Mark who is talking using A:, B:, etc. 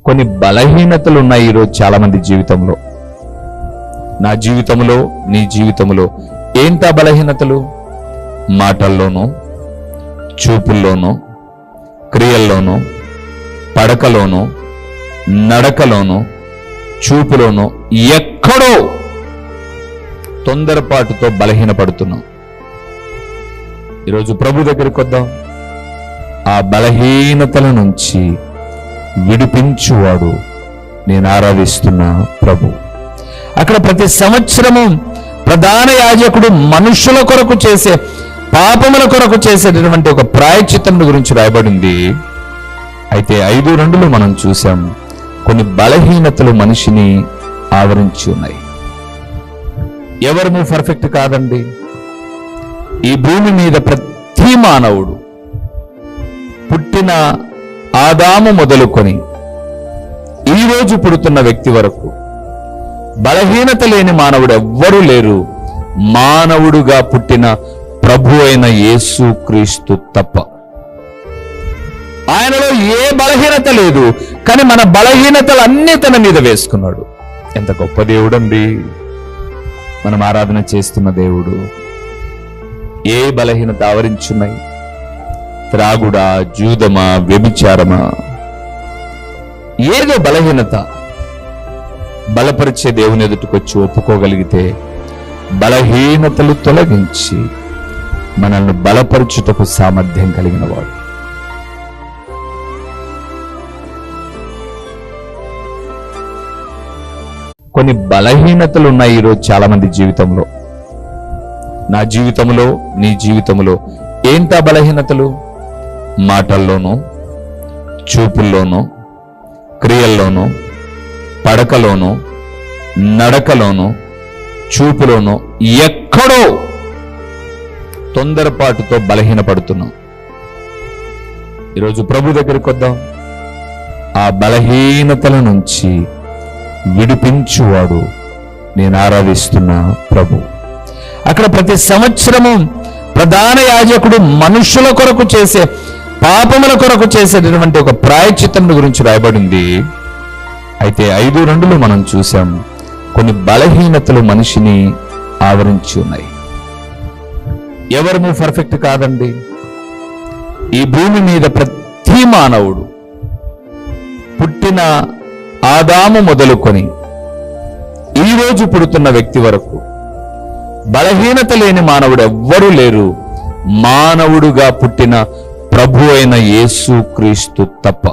A: కొన్ని బలహీనతలు ఉన్నాయి ఈరోజు చాలా మంది జీవితంలో. నా జీవితంలో, నీ జీవితంలో ఏంటా బలహీనతలు? మాటల్లోనూ, చూపుల్లోనూ, క్రియల్లోనూ, పడకలోనూ, నడకలోనూ, చూపులోనూ ఎక్కడో తొందరపాటుతో బలహీనపడుతున్నాం. ఈరోజు ప్రభు దగ్గరికి వద్దాం. ఆ బలహీనతల నుంచి విడిపించువాడు నేను ఆరాధిస్తున్న ప్రభు. అక్కడ ప్రతి సంవత్సరము ప్రధాన యాజకుడు మనుషుల కొరకు చేసే, పాపముల కొరకు చేసేటటువంటి ఒక ప్రాయశ్చిత్తం గురించి రాయబడింది. అయితే 5:2 మనం చూసాం, కొన్ని బలహీనతలు మనిషిని ఆవరించి ఉన్నాయి. ఎవరు పర్ఫెక్ట్ కాదండి. ఈ భూమి మీద ప్రతి మానవుడు పుట్టిన ఆదాము మొదలుకొని ఈ రోజు పుడుతున్న వ్యక్తి వరకు బలహీనత లేని మానవుడు ఎవ్వరూ లేరు, మానవుడుగా పుట్టిన ప్రభు అయిన యేసు క్రీస్తు తప్ప. ఆయనలో ఏ బలహీనత లేదు, కానీ మన బలహీనతలన్నీ తన మీద వేసుకున్నాడు. ఎంత గొప్ప దేవుడండి మనం ఆరాధన చేస్తున్న దేవుడు. ఏ బలహీనత ఆవరించున్నాయి? త్రాగుడా, జూదమా, వ్యభిచారమా, ఏదో బలహీనత. బలపరిచే దేవుని ఎదుటికొచ్చి ఒప్పుకోగలిగితే బలహీనతలు తొలగించి మనల్ని బలపరచుటకు సామర్థ్యం కలిగిన వాడు. కొన్ని బలహీనతలు ఉన్నాయి ఈరోజు చాలా మంది జీవితంలో. నా జీవితంలో, నీ జీవితంలో ఏంటా బలహీనతలు? మాటల్లోనూ, చూపుల్లోనూ, క్రియల్లోనూ, పడకలోనూ, నడకలోనూ, చూపులోనూ ఎక్కడో తొందరపాటుతో బలహీనపడుతున్నాం. ఈరోజు ప్రభు దగ్గరికి వద్దాం. ఆ బలహీనతల నుంచి విడిపించువాడు నేను ఆరాధిస్తున్న ప్రభు. అక్కడ ప్రతి సంవత్సరము ప్రధాన యాజకుడు మనుషుల కొరకు చేసే, పాపముల కొరకు చేసేటటువంటి ఒక ప్రాయశ్చిత్తం గురించి రాయబడింది. అయితే 5:2 మనం చూసాం, కొన్ని బలహీనతలు మనిషిని ఆవరించి ఉన్నాయి. ఎవరు పర్ఫెక్ట్ కాదండి. ఈ భూమి మీద ప్రతి మానవుడు పుట్టిన ఆదాము మొదలుకొని ఈ రోజు పుడుతున్న వ్యక్తి వరకు బలహీనత లేని మానవుడు ఎవ్వరూ లేరు, మానవుడుగా పుట్టిన ప్రభు అయిన యేసు క్రీస్తు తప్ప.